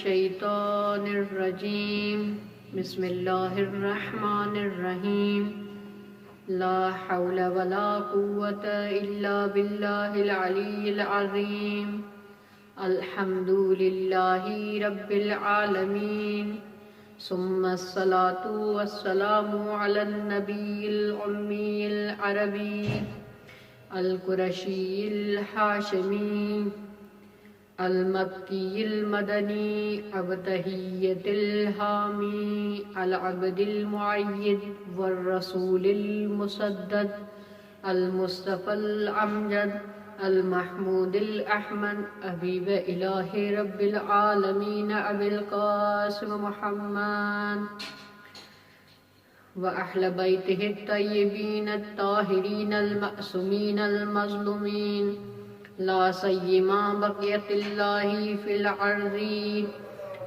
الشیطان الرجیم بسم اللہ الرحمن الرحیم لا حول ولا قوة الا باللہ العلی العظیم الحمد للہ رب العالمین ثم الصلاة والسلام علی النبی الأمی العربی القرشی الحاشمی المکی المدنی ابتہیت الحامی العبد المعید والرسول المسدد المصطفى الامجد المحمود الاحمد حبیب الہ رب العالمین ابی القاسم محمد وأهل بيته الطيبين الطاهرين المأسومين المظلومين لا سيما بقية الله في الأرض.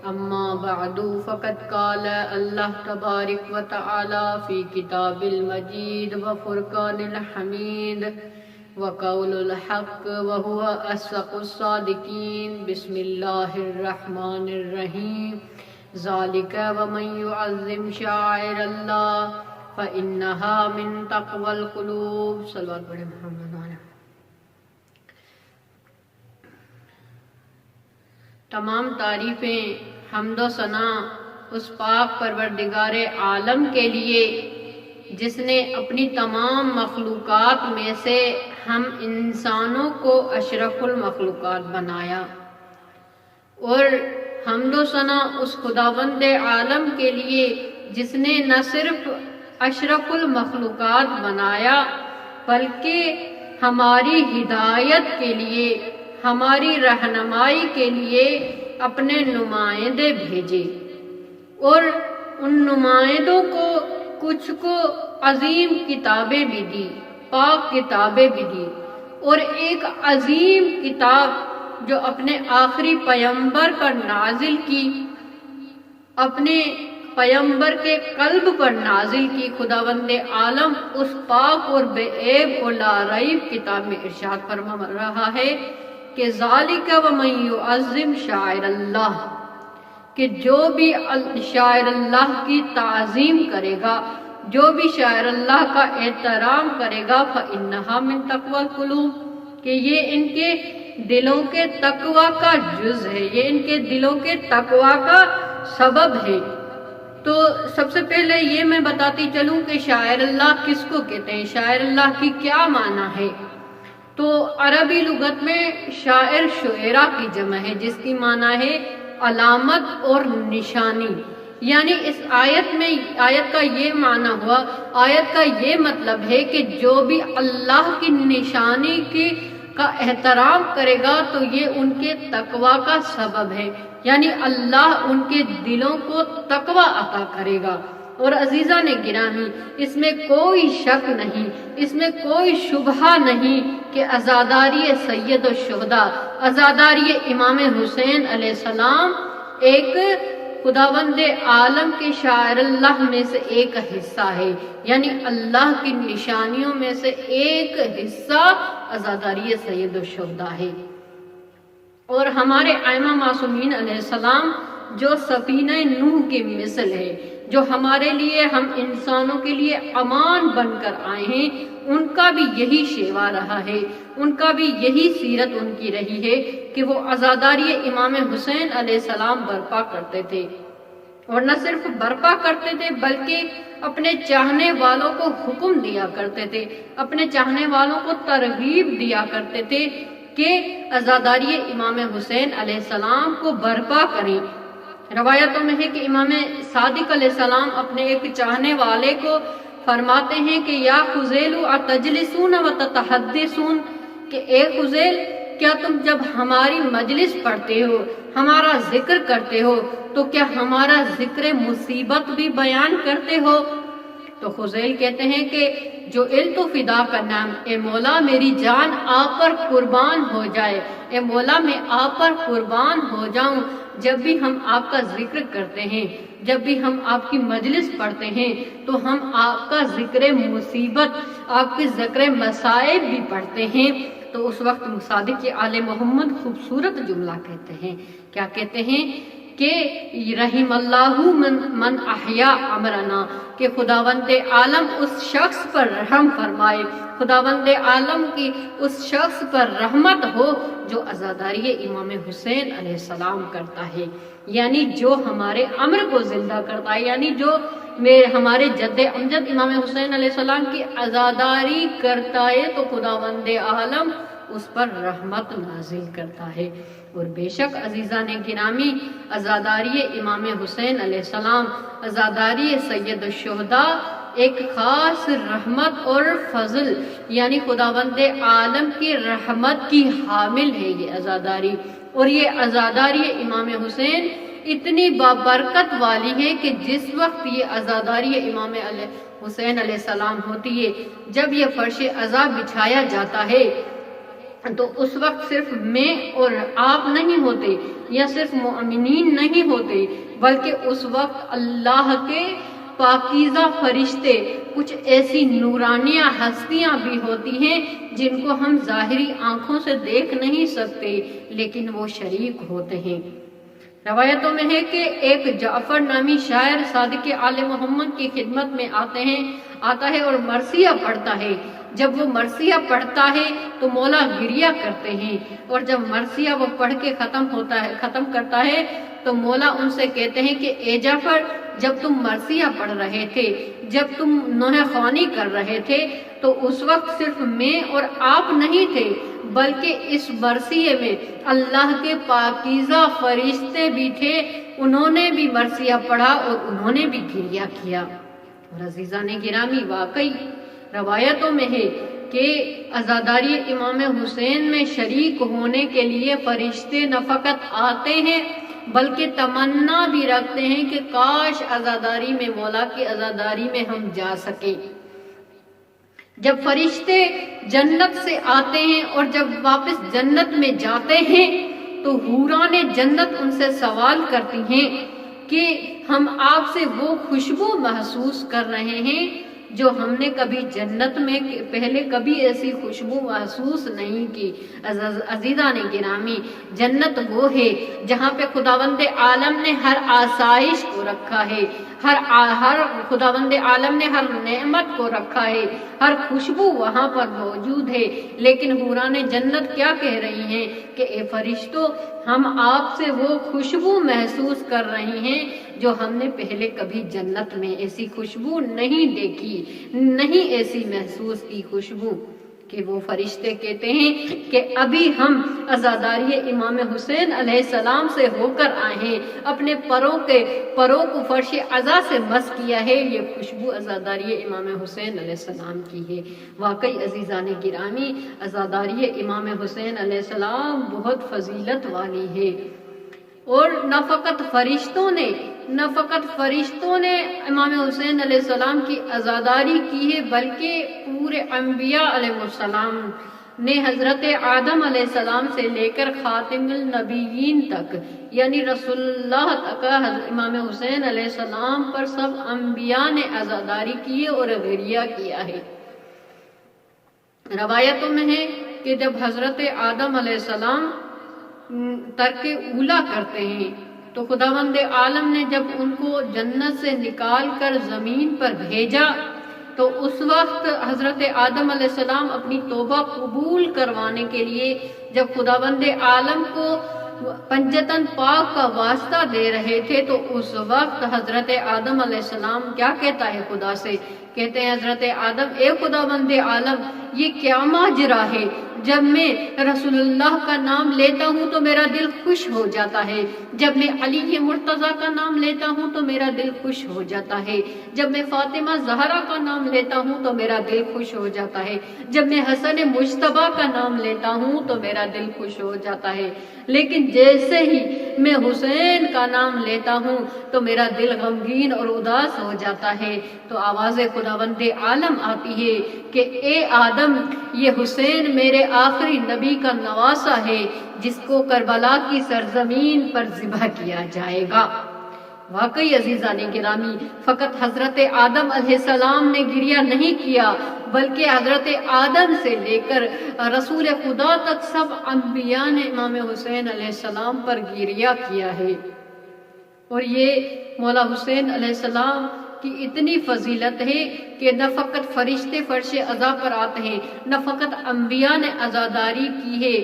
أما بعد فقد قال الله تبارك وتعالى في كتاب المجيد وفرقان الحميد وقول الحق وهو أصدق الصادقين. بسم الله الرحمن الرحيم. ذالک ومن يعظم شعائر اللہ فإنها من تقوى القلوب. صلوات پڑھیں محمد علیہ. تمام تعریفیں حمد و ثنا اس پاک پروردگار عالم کے لیے جس نے اپنی تمام مخلوقات میں سے ہم انسانوں کو اشرف المخلوقات بنایا، اور حمد و ثنا اس خداوند عالم کے لیے جس نے نہ صرف اشرف المخلوقات بنایا بلکہ ہماری ہدایت کے لیے، ہماری رہنمائی کے لیے اپنے نمائندے بھیجے، اور ان نمائندوں کو کچھ کو عظیم کتابیں بھی دی، پاک کتابیں بھی دی، اور ایک عظیم کتاب جو اپنے آخری پیمبر پر نازل کی، اپنے پیمبر کے قلب پر نازل کی. خداوند عالم اس پاک اور بے عیب اور لا ریب کتاب میں ارشاد فرما رہا ہے کہ ذالک ومن یعظم شعائر اللہ، کہ جو بھی شاعر اللہ کی تعظیم کرے گا، جو بھی شاعر اللہ کا احترام کرے گا فإنہا من تقوی القلوب، کہ یہ ان کے دلوں کے تقوی کا جز ہے، یہ ان کے دلوں کے تقوی کا سبب ہے. تو سب سے پہلے یہ میں بتاتی چلوں کہ شاعر اللہ کس کو کہتے ہیں، شاعر اللہ کی کیا معنی ہے. تو عربی لغت میں شاعر شعرا کی جمع ہے، جس کی معنی ہے علامت اور نشانی. یعنی اس آیت کا یہ معنی ہوا، آیت کا یہ مطلب ہے کہ جو بھی اللہ کی نشانی کا احترام کرے گا تو یہ ان کے تقوی کا سبب ہے، یعنی اللہ ان کے دلوں کو تقوی عطا کرے گا. اور عزیزان گرامی، اس میں کوئی شک نہیں، اس میں کوئی شبہ نہیں کہ عزاداری سید الشہداء، عزاداری امام حسین علیہ السلام ایک خداوند عالم کے شاعر اللہ میں سے ایک حصہ ہے، یعنی اللہ کی نشانیوں میں سے ایک حصہ عزاداری سید الشہداء ہے. اور ہمارے ائمہ معصومین علیہ السلام جو سفینہ نوح کی مثل ہے، جو ہمارے لیے، ہم انسانوں کے لیے امان بن کر آئے ہیں، ان کا بھی یہی شیوا رہا ہے، ان کا بھی یہی سیرت ان کی رہی ہے کہ وہ عزاداری امام حسین علیہ السلام برپا کرتے تھے. اور نہ صرف برپا کرتے تھے بلکہ اپنے چاہنے والوں کو حکم دیا کرتے تھے، اپنے چاہنے والوں کو ترغیب دیا کرتے تھے کہ عزاداری امام حسین علیہ السلام کو برپا کریں. روایتوں میں ہے کہ امام صادق علیہ السلام اپنے ایک چاہنے والے کو فرماتے ہیں کہ یا خزیل اتجلسون وتتحدثون، کہ اے خزیل کیا تم جب ہماری مجلس پڑھتے ہو، ہمارا ذکر کرتے ہو تو کیا ہمارا ذکر مصیبت بھی بیان کرتے ہو؟ تو خزیل کہتے ہیں کہ جو التو فدا کا نام، اے مولا میری جان آپ پر قربان ہو جائے، اے مولا میں آپ پر قربان ہو جاؤں. جب بھی ہم آپ کا ذکر کرتے ہیں، جب بھی ہم آپ کی مجلس پڑھتے ہیں تو ہم آپ کا ذکر مصیبت، آپ کے ذکر مصائب بھی پڑھتے ہیں. تو اس وقت صادق آل محمد خوبصورت جملہ کہتے ہیں. کیا کہتے ہیں کہ رحم اللہ من احیا امرنا، کہ خداوند عالم اس شخص پر رحم فرمائے، خداوند عالم کی اس شخص پر رحمت ہو جو عزاداری امام حسین علیہ السلام کرتا ہے، یعنی جو ہمارے امر کو زندہ کرتا ہے، یعنی جو ہمارے جد امجد امام حسین علیہ السلام کی عزاداری کرتا ہے تو خداوند عالم اس پر رحمت نازل کرتا ہے۔ اور بے شک عزیزان گرامی، عزاداری امام حسین علیہ السلام، عزاداری سید الشہداء ایک خاص رحمت اور فضل، یعنی خداوند عالم کی رحمت کی حامل ہے یہ عزاداری۔ اور یہ عزاداری امام حسین اتنی بابرکت والی ہے کہ جس وقت یہ عزاداری امام حسین علیہ السلام ہوتی ہے، جب یہ فرش عزا بچھایا جاتا ہے تو اس وقت صرف میں اور آپ نہیں ہوتے، یا صرف مؤمنین نہیں ہوتے، بلکہ اس وقت اللہ کے پاکیزہ فرشتے، کچھ ایسی نورانیہ ہستیاں بھی ہوتی ہیں جن کو ہم ظاہری آنکھوں سے دیکھ نہیں سکتے، لیکن وہ شریک ہوتے ہیں۔ روایتوں میں ہے کہ ایک جعفر نامی شاعر صادق آل محمد کی خدمت میں آتا ہے اور مرثیہ پڑھتا ہے۔ جب وہ مرثیہ پڑھتا ہے تو مولا گریہ کرتے ہیں، اور جب مرثیہ وہ پڑھ کے ختم کرتا ہے تو مولا ان سے کہتے ہیں کہ اے جعفر، جب تم مرثیہ پڑھ رہے تھے، جب تم نوحہ خوانی کر رہے تھے تو اس وقت صرف میں اور آپ نہیں تھے، بلکہ اس مرثیے میں اللہ کے پاکیزہ فرشتے بھی تھے، انہوں نے بھی مرثیہ پڑھا اور انہوں نے بھی گریہ کیا۔ اور عزیزان گرامی، واقعی روایتوں میں ہے کہ عزاداری امام حسین میں شریک ہونے کے لیے فرشتے نہ فقط آتے ہیں بلکہ تمنا بھی رکھتے ہیں کہ کاش عزاداری میں، مولا کی عزاداری میں ہم جا سکیں۔ جب فرشتے جنت سے آتے ہیں اور جب واپس جنت میں جاتے ہیں تو حوران جنت ان سے سوال کرتی ہیں کہ ہم آپ سے وہ خوشبو محسوس کر رہے ہیں جو ہم نے کبھی جنت میں پہلے کبھی ایسی خوشبو محسوس نہیں کی۔ عزیزان گرامی، جنت وہ ہے جہاں پہ خداوند عالم نے ہر آسائش کو رکھا ہے، ہر خداوند عالم نے ہر نعمت کو رکھا ہے، ہر خوشبو وہاں پر موجود ہے۔ لیکن حوران جنت کیا کہہ رہی ہیں کہ اے فرشتوں، ہم آپ سے وہ خوشبو محسوس کر رہی ہیں جو ہم نے پہلے کبھی جنت میں ایسی خوشبو نہیں دیکھی، نہیں ایسی محسوس کی خوشبو۔ کہ وہ فرشتے کہتے ہیں کہ ابھی ہم عزاداری امام حسین علیہ السلام سے ہو کر آئے ہیں، اپنے پروں کو فرش عزا سے مس کیا ہے، یہ خوشبو عزاداری امام حسین علیہ السلام کی ہے۔ واقعی عزیزان گرامی، عزاداری امام حسین علیہ السلام بہت فضیلت والی ہے، اور نہ فقط فرشتوں نے امام حسین علیہ السلام کی عزاداری کی ہے، بلکہ پورے انبیاء علیہ السلام نے حضرت آدم علیہ السلام سے لے کر خاتم النبیین تک، یعنی رسول اللہ تک، امام حسین علیہ السلام پر سب انبیاء نے عزاداری کی ہے اور گریہ کیا ہے۔ روایتوں میں ہے کہ جب حضرت آدم علیہ السلام ترک اولا کرتے ہیں تو خداوند عالم نے جب ان کو جنت سے نکال کر زمین پر بھیجا تو اس وقت حضرت آدم علیہ السلام اپنی توبہ قبول کروانے کے لیے جب خداوند عالم کو پنجتن پاک کا واسطہ دے رہے تھے تو اس وقت حضرت آدم علیہ السلام کیا کہتا ہے خدا سے؟ کہتے ہیں حضرت آدم، اے خداوند عالم، یہ کیا ماجرا ہے؟ جب میں رسول اللہ کا نام لیتا ہوں تو میرا دل خوش ہو جاتا ہے، جب میں علی مرتضیٰ کا نام لیتا ہوں تو میرا دل خوش ہو جاتا ہے، جب میں فاطمہ زہرا کا نام لیتا ہوں تو میرا دل خوش ہو جاتا ہے، جب میں حسن مجتبیٰ کا نام لیتا ہوں تو میرا دل خوش ہو جاتا ہے، لیکن جیسے ہی میں حسین کا نام لیتا ہوں تو میرا دل غمگین اور اداس ہو جاتا ہے۔ تو آواز خداوند عالم آتی ہے کہ اے آدم، یہ حسین میرے آخری نبی کا نواسہ ہے جس کو کربلا کی سرزمین پر ذبح کیا جائے گا۔ واقعی عزیزان گرامی، فقط حضرت آدم علیہ السلام نے گریہ نہیں کیا بلکہ حضرت آدم سے لے کر رسول خدا تک سب انبیاء نے امام حسین علیہ السلام پر گریہ کیا ہے۔ اور یہ مولا حسین علیہ السلام کی اتنی فضیلت ہے کہ نہ فقط فرشتے فرش عزا پر آتے ہیں، نہ فقط انبیاء نے عزاداری کی ہے،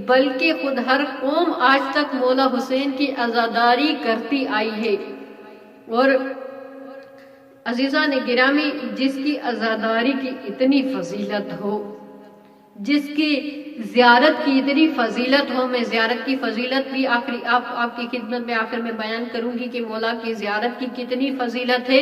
بلکہ خود ہر قوم آج تک مولا حسین کی عزاداری کرتی آئی ہے۔ اور عزیزان گرامی، جس کی عزاداری کی اتنی فضیلت ہو، جس کی زیارت کی اتنی فضیلت ہو، میں زیارت کی فضیلت بھی آپ کی خدمت میں آخر میں بیان کروں گی کہ مولا کی زیارت کی کتنی فضیلت ہے،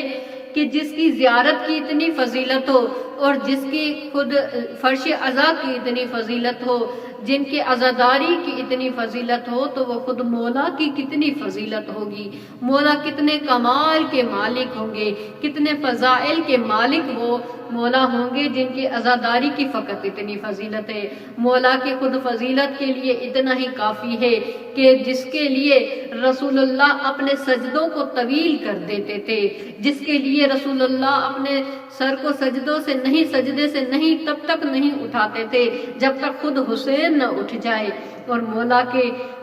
کہ جس کی زیارت کی اتنی فضیلت ہو اور جس کی خود فرش عزا کی اتنی فضیلت ہو، جن کی عزاداری کی اتنی فضیلت ہو، تو وہ خود مولا کی کتنی فضیلت ہوگی۔ مولا کتنے کمال کے مالک ہوں گے، کتنے فضائل کے مالک وہ مولا ہوں گے جن کی عزاداری کی فقط اتنی فضیلت ہے۔ مولا کی خود فضیلت کے لیے اتنا ہی کافی ہے کہ جس کے لیے رسول اللہ اپنے سجدوں کو طویل کر دیتے تھے، جس کے لیے رسول اللہ اپنے سر کو سجدے سے نہیں تب تک نہیں اٹھاتے تھے جب تک خود حسین نہ اٹھ جائے۔ اور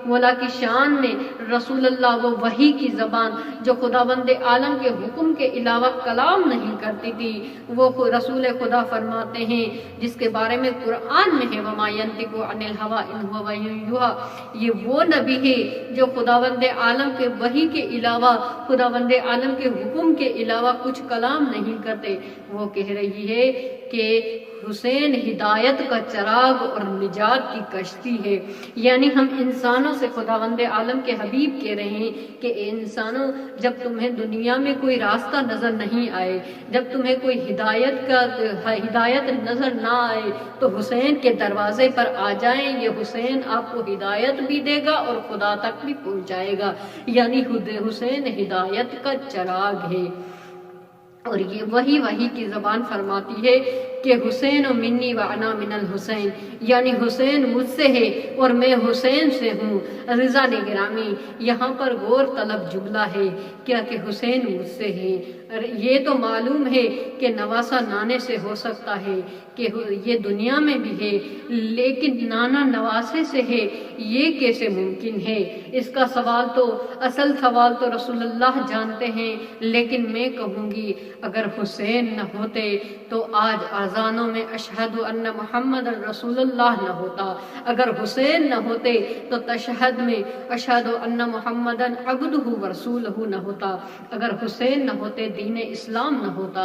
مولا کی شان میں رسول اللہ وہ وحی کی زبان جو خداوند عالم کے حکم کے علاوہ کلام نہیں کرتی تھی، وہ رسول خدا فرماتے ہیں جس کے بارے میں قرآن میں ہے وَمَا يَنطِقُ عَنِ الْهَوَىٰ إِنْ هُوَ وَحْيٌ يُوحَىٰ، یہ وہ نبی ہے جو خداوند عالم کے وحی کے علاوہ، خداوند عالم کے حکم کے علاوہ کچھ کلام نہیں کرتے۔ وہ کہہ رہی ہے کہ حسین ہدایت کا چراغ اور نجات کی کشتی ہے، یعنی ہم انسانوں سے خداوند عالم کے حبیب کہہ رہے ہیں کہ اے انسانوں، جب تمہیں دنیا میں کوئی راستہ نظر نہیں آئے، جب تمہیں کوئی ہدایت نظر نہ آئے، تو حسین کے دروازے پر آ جائیں، یہ حسین آپ کو ہدایت بھی دے گا اور خدا تک بھی پہنچائے گا، یعنی حسین ہدایت کا چراغ ہے۔ اور یہ وہی کی زبان فرماتی ہے کہ حسین و منی و انا من الحسین، یعنی حسین مجھ سے ہے اور میں حسین سے ہوں۔ عزیزان گرامی، یہاں پر غور طلب جملہ ہے کیا کہ حسین مجھ سے ہے۔ یہ تو معلوم ہے کہ نواسہ نانے سے ہو سکتا ہے کہ یہ دنیا میں بھی ہے، لیکن نانا نواسے سے ہے، یہ کیسے ممکن ہے؟ اس کا اصل سوال تو رسول اللہ جانتے ہیں، لیکن میں کہوں گی اگر حسین نہ ہوتے تو آج اذانوں میں اشہد ان محمد رسول اللہ نہ ہوتا، اگر حسین نہ ہوتے تو تشہد میں اشہد ان محمد عبدہ ورسولہ نہ ہوتا، اگر حسین نہ ہوتے دین اسلام نہ ہوتا،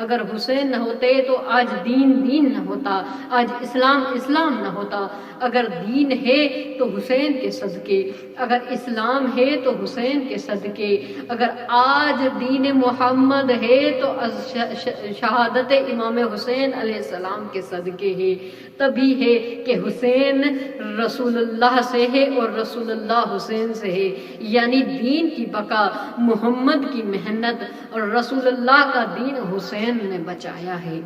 اگر حسین نہ ہوتے تو آج دین نہ ہوتا، آج اسلام نہ ہوتا۔ اگر دین ہے تو حسین کے صدقے، اگر اسلام ہے تو حسین کے صدقے، اگر آج دین محمد ہے تو شہادت امام حسین علیہ السلام کے صدقے ہے۔ تبھی ہے کہ حسین رسول اللہ سے ہے اور رسول اللہ حسین سے ہے، یعنی دین کی بقا محمد کی محنت اور رسول اللہ کا دین حسین نے بچایا ہے۔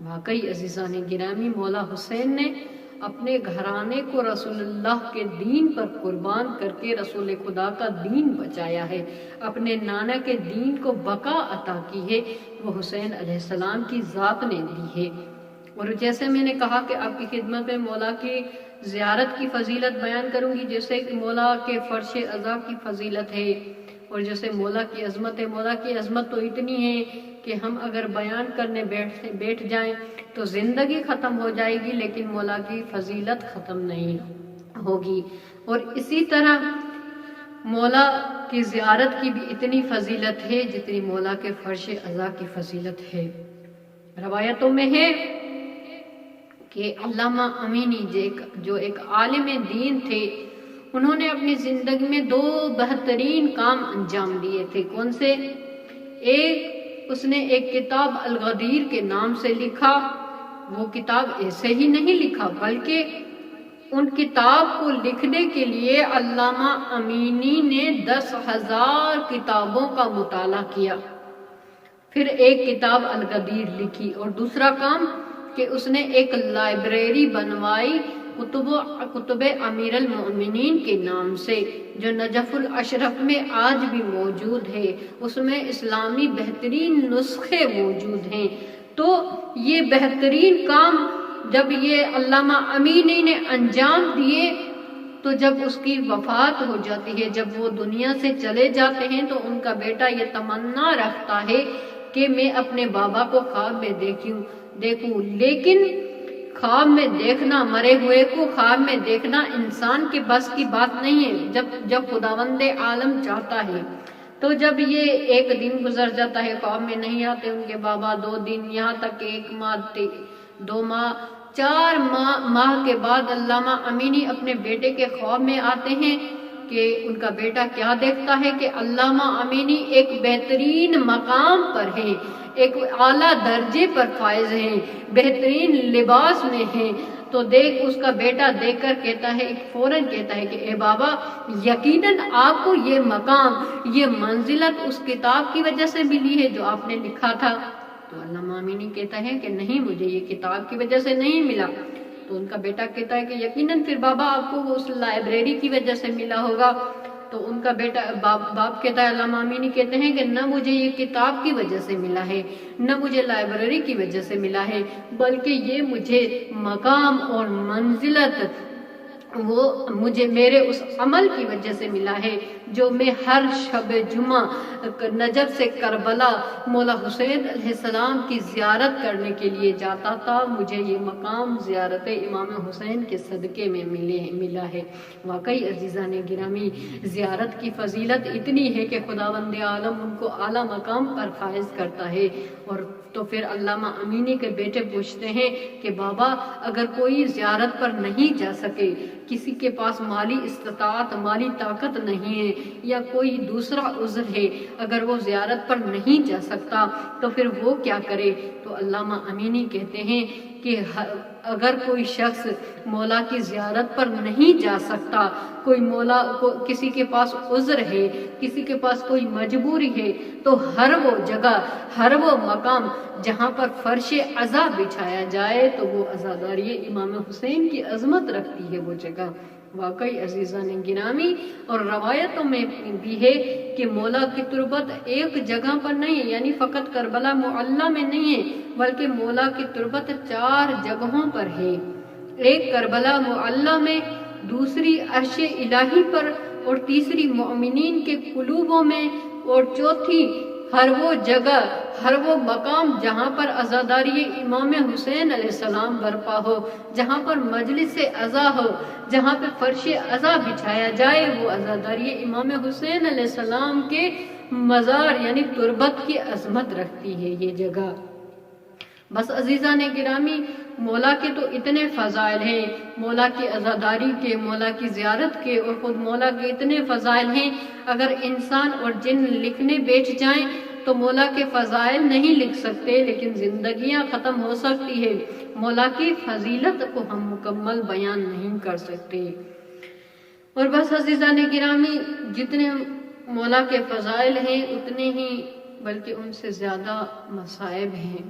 واقعی عزیزان گرامی، مولا حسین نے اپنے گھرانے کو رسول اللہ کے دین پر قربان کر کے رسول خدا کا دین بچایا ہے، اپنے نانا کے دین کو بقا عطا کی ہے، وہ حسین علیہ السلام کی ذات نے دی ہے۔ اور جیسے میں نے کہا کہ آپ کی خدمت میں مولا کی زیارت کی فضیلت بیان کروں گی، جیسے مولا کے فرش عزا کی فضیلت ہے، اور جیسے مولا کی عظمت ہے۔ مولا کی عظمت تو اتنی ہے کہ ہم اگر بیان کرنے بیٹھ جائیں تو زندگی ختم ہو جائے گی، لیکن مولا کی فضیلت ختم نہیں ہوگی۔ اور اسی طرح مولا کی زیارت کی بھی اتنی فضیلت ہے جتنی مولا کے فرش عزا کی فضیلت ہے۔ روایتوں میں ہے کہ علامہ امینی جو ایک عالم دین تھے، انہوں نے اپنی زندگی میں 2 بہترین کام انجام دیے تھے۔ کون سے؟ ایک، اس نے ایک کتاب الغدیر کے نام سے لکھا۔ وہ کتاب ایسے ہی نہیں لکھا، بلکہ ان کتاب کو لکھنے کے لیے علامہ امینی نے 10,000 کتابوں کا مطالعہ کیا، پھر ایک کتاب الغدیر لکھی۔ اور دوسرا کام کہ اس نے ایک لائبریری بنوائی کتب امیر المؤمنین کے نام سے، جو نجف الاشرف میں آج بھی موجود ہے، اس میں اسلامی بہترین نسخے موجود ہیں۔ تو یہ بہترین کام جب یہ علامہ امینی نے انجام دیے تو جب اس کی وفات ہو جاتی ہے، جب وہ دنیا سے چلے جاتے ہیں، تو ان کا بیٹا یہ تمنا رکھتا ہے کہ میں اپنے بابا کو خواب میں دیکھوں، لیکن خواب میں دیکھنا، مرے ہوئے کو خواب میں دیکھنا انسان کے بس کی بات نہیں ہے جب خداوند عالم چاہتا ہے۔ تو جب یہ ایک دن گزر جاتا ہے، خواب میں نہیں آتے ان کے بابا، 2 دن، یہاں تک کہ 1 ماہ، 2 ماہ، 4 ماہ کے بعد علامہ امینی اپنے بیٹے کے خواب میں آتے ہیں کہ ان کا بیٹا کیا دیکھتا ہے کہ علامہ امینی ایک بہترین مقام پر ہیں، ایک اعلیٰ درجے پر فائز ہیں، بہترین لباس میں ہیں۔ تو اس کا بیٹا دیکھ کر کہتا ہے، فوراً کہتا ہے کہ اے بابا، یقیناً آپ کو یہ مقام، یہ منزلت اس کتاب کی وجہ سے ملی ہے جو آپ نے لکھا تھا۔ تو علامہ امینی کہتا ہے کہ نہیں، مجھے یہ کتاب کی وجہ سے نہیں ملا۔ تو ان کا بیٹا کہتا ہے کہ یقیناً پھر بابا آپ کو اس لائبریری کی وجہ سے ملا ہوگا۔ تو ان کا بیٹا باپ کہتا ہے، علامہ امینی کہتے ہیں کہ نہ مجھے یہ کتاب کی وجہ سے ملا ہے، نہ مجھے لائبریری کی وجہ سے ملا ہے، بلکہ یہ مجھے مقام اور منزلت وہ مجھے میرے اس عمل کی وجہ سے ملا ہے جو میں ہر شب جمعہ نجف سے کربلا مولا حسین علیہ السلام کی زیارت کرنے کے لیے جاتا تھا۔ مجھے یہ مقام زیارت امام حسین کے صدقے میں ملا ہے۔ واقعی عزیزان گرامی، زیارت کی فضیلت اتنی ہے کہ خداوند عالم ان کو اعلیٰ مقام پر فائز کرتا ہے۔ اور تو پھر علامہ امینی کے بیٹے پوچھتے ہیں کہ بابا، اگر کوئی زیارت پر نہیں جا سکے، کسی کے پاس مالی استطاعت، مالی طاقت نہیں ہے، یا کوئی دوسرا عذر ہے، اگر وہ زیارت پر نہیں جا سکتا تو پھر وہ کیا کرے؟ تو علامہ امینی کہتے ہیں کہ اگر کوئی شخص مولا کی زیارت پر نہیں جا سکتا، کسی کے پاس عذر ہے، کسی کے پاس کوئی مجبوری ہے، تو ہر وہ جگہ، ہر وہ مقام جہاں پر فرش عزا بچھایا جائے تو وہ عزاداری امام حسین کی عظمت رکھتی ہے وہ جگہ۔ واقعی عزیزان گرامی، اور روایتوں میں بھی ہے کہ مولا کی تربت ایک جگہ پر نہیں ہے، یعنی فقط کربلا معلیٰ میں نہیں ہے، بلکہ مولا کی تربت 4 جگہوں پر ہے۔ ایک کربلا معلیٰ میں، دوسری عرش الہی پر، اور تیسری مومنین کے قلوبوں میں، اور چوتھی ہر وہ جگہ، ہر وہ مقام جہاں پر عزاداری امام حسین علیہ السلام برپا ہو، جہاں پر مجلس عزا ہو، جہاں پہ فرش عزا بچھایا جائے، وہ عزاداری امام حسین علیہ السلام کے مزار یعنی تربت کی عظمت رکھتی ہے یہ جگہ۔ بس عزیزان گرامی، مولا کے تو اتنے فضائل ہیں، مولا کی عزاداری کے، مولا کی زیارت کے، اور خود مولا کے اتنے فضائل ہیں، اگر انسان اور جن لکھنے بیٹھ جائیں تو مولا کے فضائل نہیں لکھ سکتے، لیکن زندگیاں ختم ہو سکتی ہے، مولا کی فضیلت کو ہم مکمل بیان نہیں کر سکتے۔ اور بس عزیزان گرامی، جتنے مولا کے فضائل ہیں اتنے ہی بلکہ ان سے زیادہ مصائب ہیں۔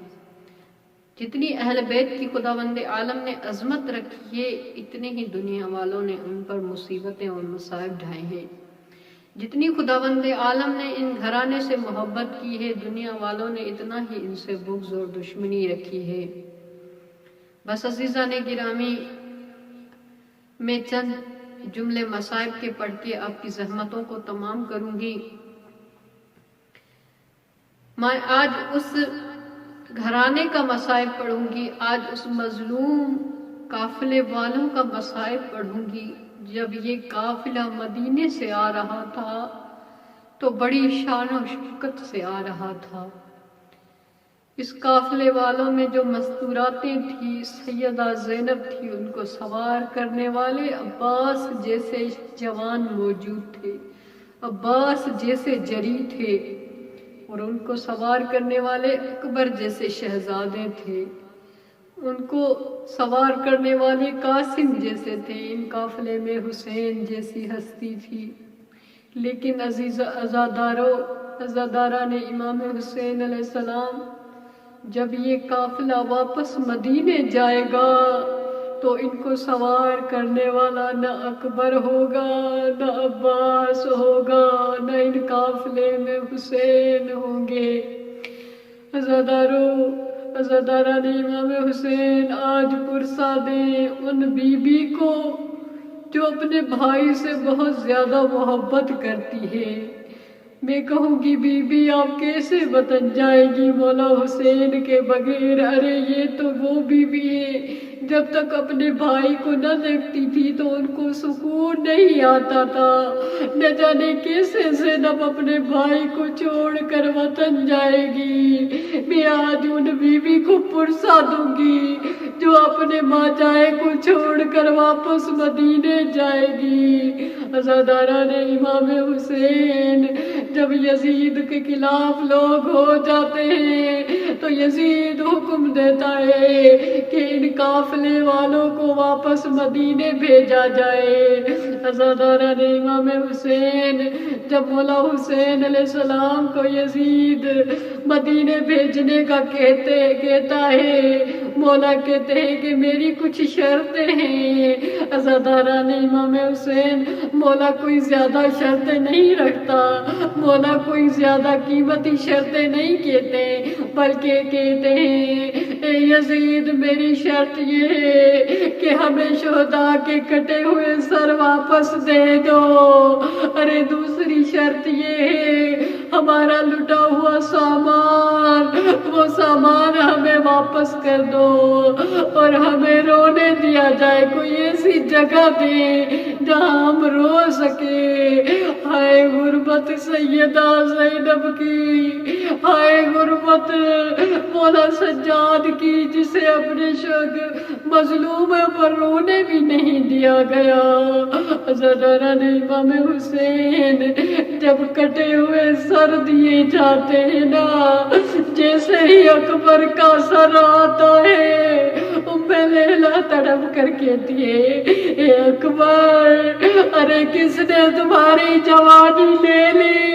جتنی اہل بیت کی خداوند عالم نے عظمت رکھی ہے، اتنے ہی دنیا والوں نے ان پر مصیبتیں اور مصائب ڈھائے ہیں۔ جتنی خداوند عالم نے ان گھرانے سے محبت کی ہے، دنیا والوں نے اتنا ہی ان سے بغض اور دشمنی رکھی ہے۔ بس عزیزان گرامی، میں چند جملے مصائب کے پڑھ کے آپ کی زحمتوں کو تمام کروں گی۔ میں آج اس گھرانے کا مصائب پڑھوں گی، آج اس مظلوم قافلے والوں کا مصائب پڑھوں گی۔ جب یہ قافلہ مدینے سے آ رہا تھا تو بڑی شان و شوکت سے آ رہا تھا۔ اس قافلے والوں میں جو مستوراتیں تھیں، سیدہ زینب تھی، ان کو سوار کرنے والے عباس جیسے جوان موجود تھے، عباس جیسے جری تھے، اور ان کو سوار کرنے والے اکبر جیسے شہزادے تھے، ان کو سوار کرنے والے قاسم جیسے تھے، ان قافلے میں حسین جیسی ہستی تھی۔ لیکن عزاداران امام حسین علیہ السلام، جب یہ قافلہ واپس مدینے جائے گا تو ان کو سوار کرنے والا نہ اکبر ہوگا، نہ عباس ہوگا، نہ ان قافلے میں حسین ہوں گے۔ عزاداران امام حسین، آج پرسا دیں ان بی بی کو جو اپنے بھائی سے بہت زیادہ محبت کرتی ہے۔ میں کہوں گی بی بی آپ کیسے وطن جائے گی مولا حسین کے بغیر؟ ارے یہ تو وہ بی بی ہے جب تک اپنے بھائی کو نہ دیکھتی تھی تو ان کو سکون نہیں آتا تھا۔ نہ جانے کیسے زینب اپنے بھائی کو چھوڑ کر وطن جائے گی۔ میں آج ان بی بی کو پرسا دوں گی جو اپنے ماں جائے کو چھوڑ کر واپس مدینے جائے گی۔ عزاداران امام حسین جب یزید کے خلاف لوگ ہو جاتے ہیں تو یزید حکم دیتا ہے کہ ان قافلے والوں کو واپس مدینے بھیجا جائے۔ عزاداران امام حسین جب مولا حسین علیہ السلام کو یزید مدینے بھیجنے کا کہتا ہے، مولا کہتے ہیں کہ میری کچھ شرطیں ہیں۔ عزاداران امام حسین مولا کوئی زیادہ شرطیں نہیں رکھتا، مولا کوئی زیادہ قیمتی شرطیں نہیں کہتے، بلکہ کہتے ہیں اے یزید میری شرط یہ ہے کہ ہمیں شہداء کے کٹے ہوئے سر واپس دے دو۔ ارے دوسری شرط یہ ہے ہمارا لٹا ہوا سامان، وہ سامان ہمیں واپس کر دو اور ہمیں رونے دیا جائے، کوئی ایسی جگہ دے جہاں ہم رو سکے۔ ہائے غربت سیدہ زینب کی، ہائے غربت مولا سجاد کی، جسے اپنے مظلوموں پر رونے بھی نہیں دیا گیا۔ عزاداران امام حسین جب کٹے ہوئے سر دیے جاتے ہیں نا، جیسے ہی اکبر کا سر آتا ہے ام لیلا تڑپ کر کہتی ہے اے اکبر، ارے کس نے تمہاری جوانی لے لی؟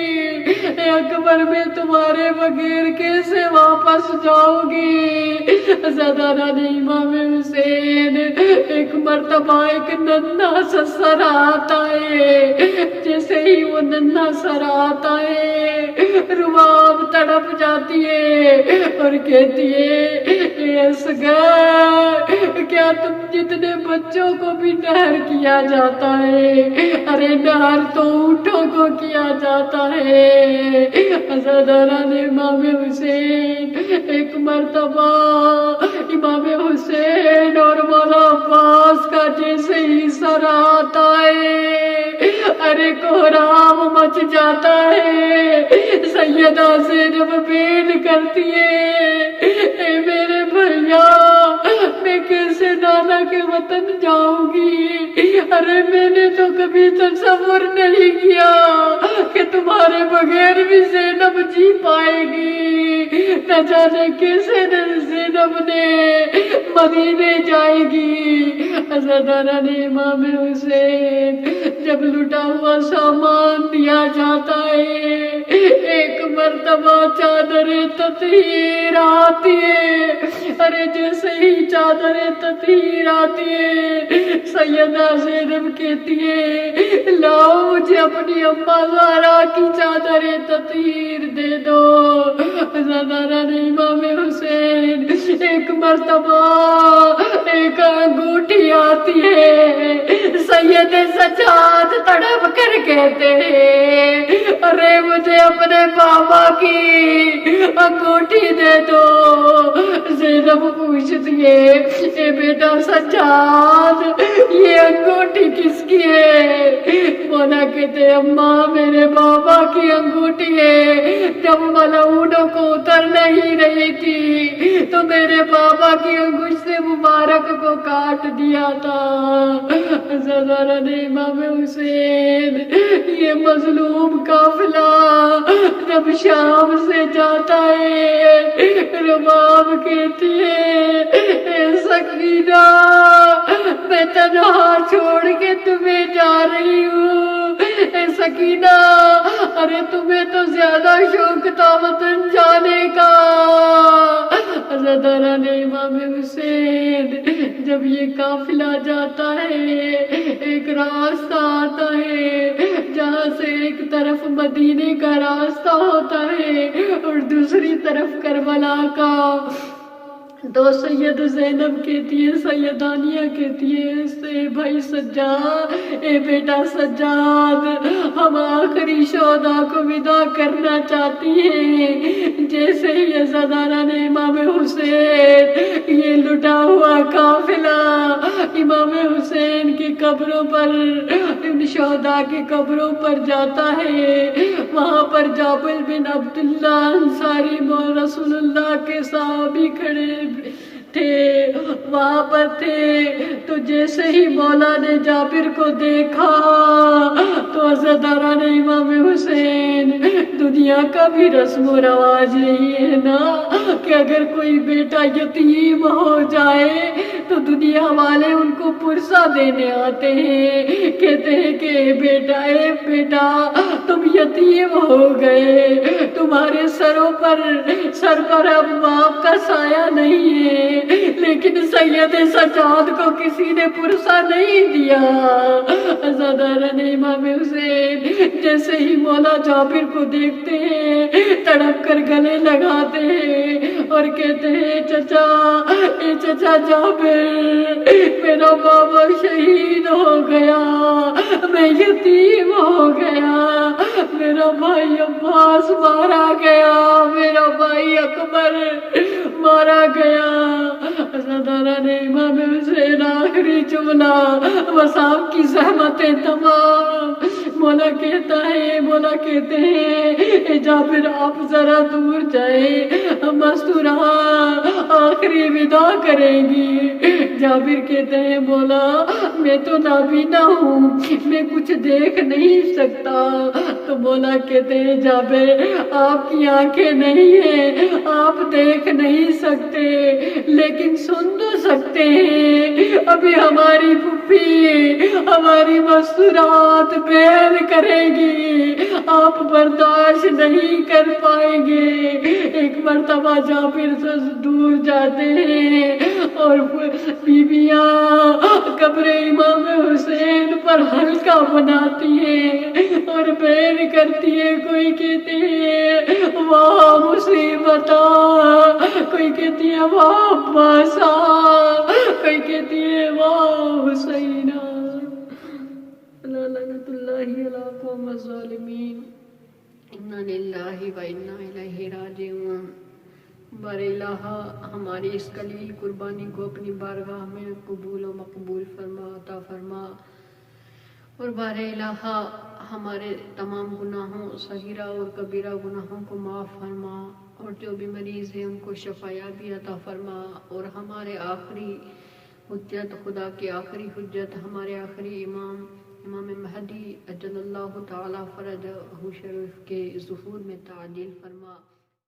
اے اکبر میں تمہارے بغیر کیسے واپس جاؤں گی؟ عزاداران امام حسین ایک مرتبہ ایک ننھا سا سر آتا ہے، جیسے ہی وہ ننھا سر آتا ہے رباب تڑپ جاتی ہے اور کہتی ہے اے اصغر، کیا تم جتنے بچوں کو بھی نہر کیا جاتا ہے، ارے نہر تو اونٹوں کو کیا جاتا ہے۔ عزاداران امام حسین ایک مرتبہ امام حسین اور مولا عباس کا جیسے ہی سر آتا ہے، ارے کوہرام مچ جاتا ہے۔ سیدہ زینب بیل کرتی ہے اے میرے بھیا، میں کیسے نانا کے وطن جاؤں گی؟ ارے میں نے تو کبھی تصور نہیں کیا کہ تمہارے بغیر بھی زینب جی پائے گی، نہ جانے کیسے زینب نے مدینے جائے گی۔ عزاداران امام حسین جب لٹا ہوا سامان دیا جاتا ہے، ایک مرتبہ چادر تطہیر آتی ہے، ارے جیسے ہی چادر تطہیر آتی ہے سیدہ زینب کہتی ہے لاؤ مجھے اپنی اماں زہرا کی چادر تطہیر دے دو۔ عزاداران امام حسین ایک مرتبہ ایک انگوٹھی آتی ہے، سید سجاد تڑپ کر کہتے ہیں ارے مجھے اپنے بابا کی انگوٹھی دے دو۔ زینب پوچھتی ہے اے بیٹا سجاد یہ انگوٹھی کس کی ہے؟ مولا کہتے اماں میرے بابا کی انگوٹھی ہے، جب ملعونوں کو اتر نہیں رہی تھی تو میرے بابا کی انگوٹھ سے مبارک کو کاٹ دیا تھا۔ عزاداران امام حسین یہ مظلوم قافلہ جب شام سے جاتا ہے، رباب کہتی ہے اے سکینہ میں تنہا چھوڑ کے تمہیں جا رہی ہوں۔ اے سکینہ ارے تمہیں تو زیادہ شوق تھا وطن جانے کا۔ عزاداران امام حسین جب یہ قافلہ جاتا ہے، ایک راستہ آتا ہے جہاں سے ایک طرف مدینے کا راستہ ہوتا ہے اور دوسری طرف کربلا کا۔ تو سید زینب کہتی ہے، سیدانیہ کہتی ہے سے بھائی سجاد، اے بیٹا سجاد، ہم آخری شہدا کو ودا کرنا چاہتی ہیں۔ جیسے ہی عزادارہ نے امام حسین، یہ لٹا ہوا قافلہ امام حسین کی قبروں پر، ان شہدا کی قبروں پر جاتا ہے، وہاں پر جابر بن عبداللہ انصاری رسول اللہ کے صحابی کھڑے تھے، وہاں پر تھے۔ تو جیسے ہی مولا نے جابر کو دیکھا تو عزادارہ نے امام حسین، دنیا کا بھی رسم و رواج یہی ہے نا کہ اگر کوئی بیٹا یتیم ہو جائے تو دنیا والے ان کو پرسہ دینے آتے ہیں، کہتے ہیں کہ اے بیٹا تم یتیم ہو گئے، تمہارے سر پر اب باپ کا سایہ نہیں ہے۔ لیکن سید سجاد کو کسی نے پرسہ نہیں دیا۔ عزادارہ نے امام حسین جیسے ہی مولا جابر کو دیکھتے ہیں تڑپ کر گلے لگاتے ہیں اور کہتے ہیں چچا جابر، میرا بابا شہید ہو گیا، میں یتیم ہو گیا، میرا بھائی عباس مارا گیا، میرا بھائی اکبر مارا گیا۔ عزادارہ نے امام حسین آخری جملہ، بس آپ کی زحمتیں تمام۔ مولا کہتے ہیں اے جابر آپ ذرا دور جائیں، مستورہ آخری ودا کریں گی۔ جابر کہتے ہیں مولا میں تو نابینا ہوں، میں کچھ دیکھ نہیں سکتا۔ تو مولا کہتے ہیں جابر آپ کی آنکھیں نہیں ہیں، آپ دیکھ نہیں سکتے لیکن سن تو سکتے ہیں۔ ابھی ہماری پھوپھی ہماری مستورات بیان کرے گی، آپ برداشت نہیں کر پائیں گے۔ ایک مرتبہ جابر سے دور جاتے ہیں اور بیویاں قبر امام حسین پر حلقہ بناتی ہیں اور بیان کرتی ہے، کوئی کہتے ہیں واہ مصیبتہ، کوئی کہتی ہے واہ عباسہ، کوئی کہتی ہے واہ حسینہ۔ لعنت اللہ علی قوم الظالمین، انا للہ و انا الیہ راجعون۔ بار الہ ہماری اس قلیل قربانی کو اپنی بارگاہ میں قبول و مقبول فرما، عطا فرما، اور بار الہ ہمارے تمام گناہوں، صغیرہ اور کبیرہ گناہوں کو معاف فرما، اور جو بھی مریض ہیں ان کو شفایابی عطا فرما، اور ہمارے آخری حجت، خدا کی آخری حجت، ہمارے آخری امام مہدی اجل اللہ تعالی فرجہ شریف کے ظہور میں تعجیل فرما۔